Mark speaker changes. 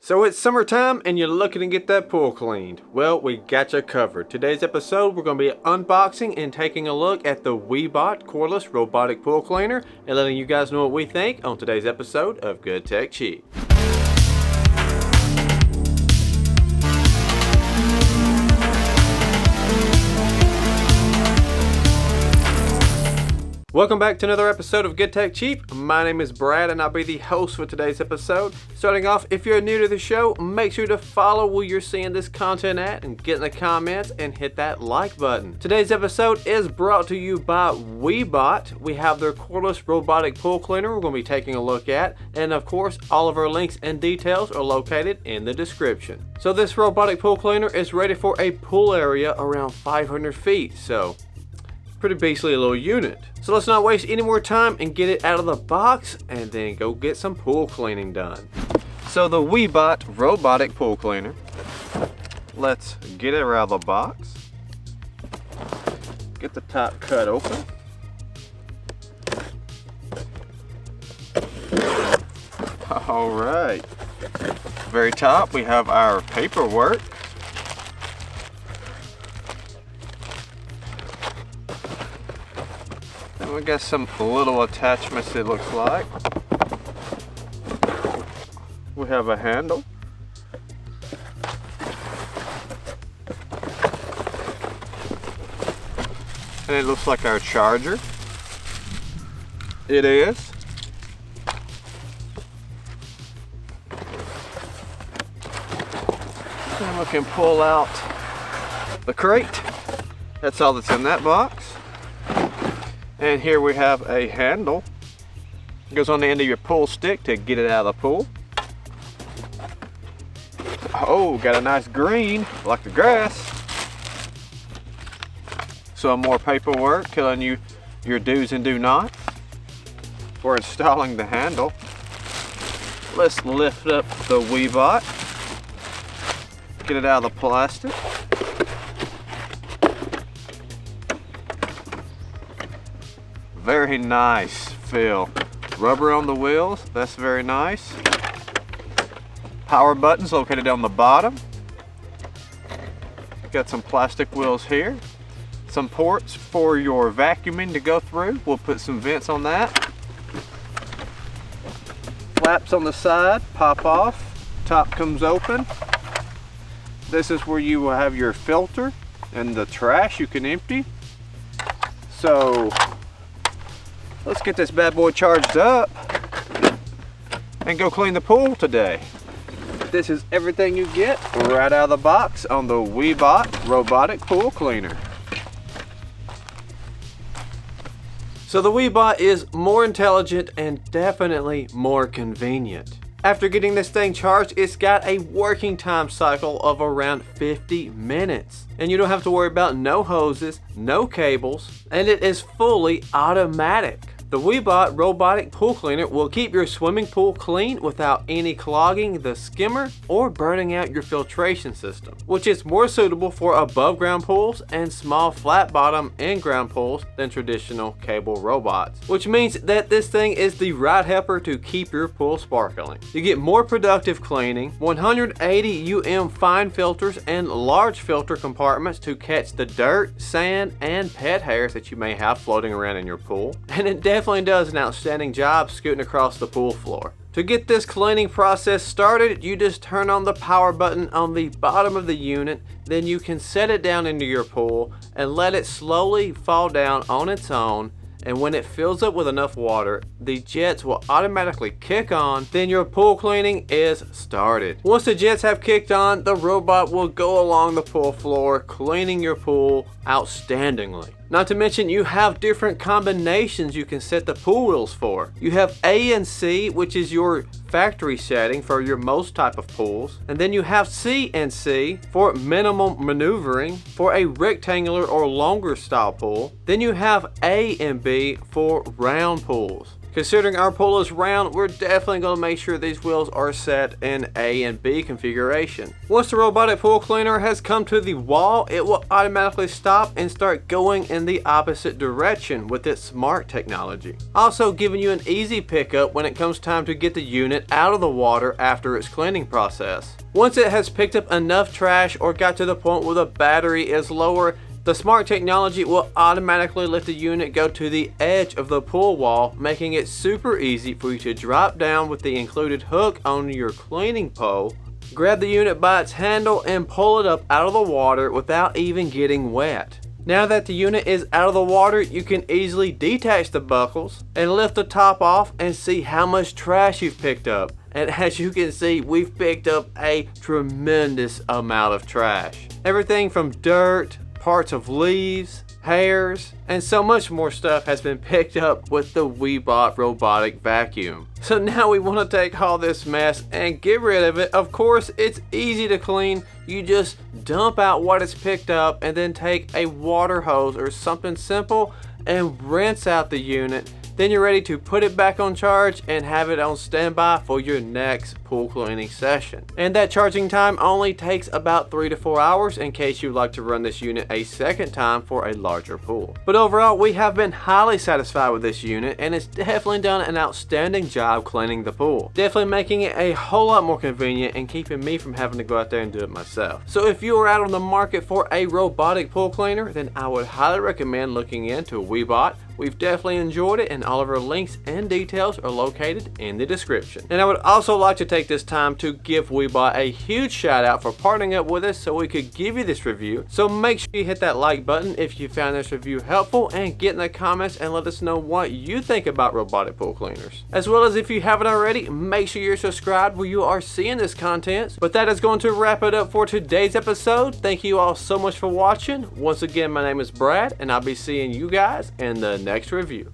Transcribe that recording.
Speaker 1: So it's summertime and you're looking to get that pool cleaned. Well, we got you covered. Today's episode, we're going to be unboxing and taking a look at the WYBOT Cordless Robotic Pool Cleaner and letting you guys know what we think on today's episode of Good Tech Cheap. Welcome back to another episode of Good Tech Cheap. My name is Brad and I'll be the host for today's episode. Starting off, if you're new to the show, make sure to follow where you're seeing this content at and get in the comments and hit that like button. Today's episode is brought to you by WYBOT. We have their cordless robotic pool cleaner we're going to be taking a look at. And of course, all of our links and details are located in the description. So this robotic pool cleaner is ready for a pool area around 500 feet. So pretty beastly little unit. So let's not waste any more time and get it out of the box and then go get some pool cleaning done. So the WYBOT robotic pool cleaner, let's get it out of the box. Get the top cut open. All right. Very top we have our paperwork. We got some little attachments, it looks like. We have a handle. And it looks like our charger. It is. And we can pull out the crate. That's all that's in that box. And here we have a handle. It goes on the end of your pool stick to get it out of the pool. Oh, got a nice green, like the grass. Some more paperwork telling you your do's and do not for installing the handle. Let's lift up the WYBOT. Get it out of the plastic. Very nice feel. Rubber on the wheels, that's very nice. Power buttons located on the bottom. Got some plastic wheels here. Some ports for your vacuuming to go through. We'll put some vents on that. Flaps on the side, pop off. Top comes open. This is where you will have your filter and the trash you can empty. So let's get this bad boy charged up and go clean the pool today. This is everything you get right out of the box on the WYBOT robotic pool cleaner. So the WYBOT is more intelligent and definitely more convenient. After getting this thing charged, it's got a working time cycle of around 50 minutes. And you don't have to worry about no hoses, no cables, and it is fully automatic. The WYBOT robotic pool cleaner will keep your swimming pool clean without any clogging the skimmer or burning out your filtration system, which is more suitable for above ground pools and small flat bottom in-ground pools than traditional cable robots, which means that this thing is the right helper to keep your pool sparkling. You get more productive cleaning, 180 fine filters and large filter compartments to catch the dirt, sand, and pet hairs that you may have floating around in your pool, and it definitely does an outstanding job scooting across the pool floor. To get this cleaning process started, you just turn on the power button on the bottom of the unit, then you can set it down into your pool and let it slowly fall down on its own. And when it fills up with enough water, the jets will automatically kick on, then your pool cleaning is started. Once the jets have kicked on, the robot will go along the pool floor, cleaning your pool outstandingly. Not to mention, you have different combinations you can set the pool wheels for. You have A and C, which is your factory setting for your most type of pools. And then you have C and C for minimum maneuvering for a rectangular or longer style pool. Then you have A and B for round pools. Considering our pool is round, we're definitely going to make sure these wheels are set in A and B configuration. Once the robotic pool cleaner has come to the wall, it will automatically stop and start going in the opposite direction with its smart technology. Also giving you an easy pickup when it comes time to get the unit out of the water after its cleaning process. Once it has picked up enough trash or got to the point where the battery is lower, the smart technology will automatically let the unit go to the edge of the pool wall, making it super easy for you to drop down with the included hook on your cleaning pole, grab the unit by its handle and pull it up out of the water without even getting wet. Now that the unit is out of the water, you can easily detach the buckles and lift the top off and see how much trash you've picked up. And as you can see, we've picked up a tremendous amount of trash. Everything from dirt, parts of leaves, hairs, and so much more stuff has been picked up with the WYBOT robotic vacuum. So now we want to take all this mess and get rid of it. Of course, it's easy to clean. You just dump out what is picked up and then take a water hose or something simple and rinse out the unit. Then you're ready to put it back on charge and have it on standby for your next pool cleaning session. And that charging time only takes about 3 to 4 hours in case you'd like to run this unit a second time for a larger pool. But overall, we have been highly satisfied with this unit, and it's definitely done an outstanding job cleaning the pool. Definitely making it a whole lot more convenient and keeping me from having to go out there and do it myself. So if you are out on the market for a robotic pool cleaner, then I would highly recommend looking into WYBOT. We've definitely enjoyed it, and all of our links and details are located in the description. And I would also like to take this time to give WYBOT a huge shout out for partnering up with us so we could give you this review. So make sure you hit that like button if you found this review helpful, and get in the comments and let us know what you think about robotic pool cleaners. As well as, if you haven't already, make sure you're subscribed where you are seeing this content. But that is going to wrap it up for today's episode. Thank you all so much for watching. Once again, my name is Brad, and I'll be seeing you guys in the next review.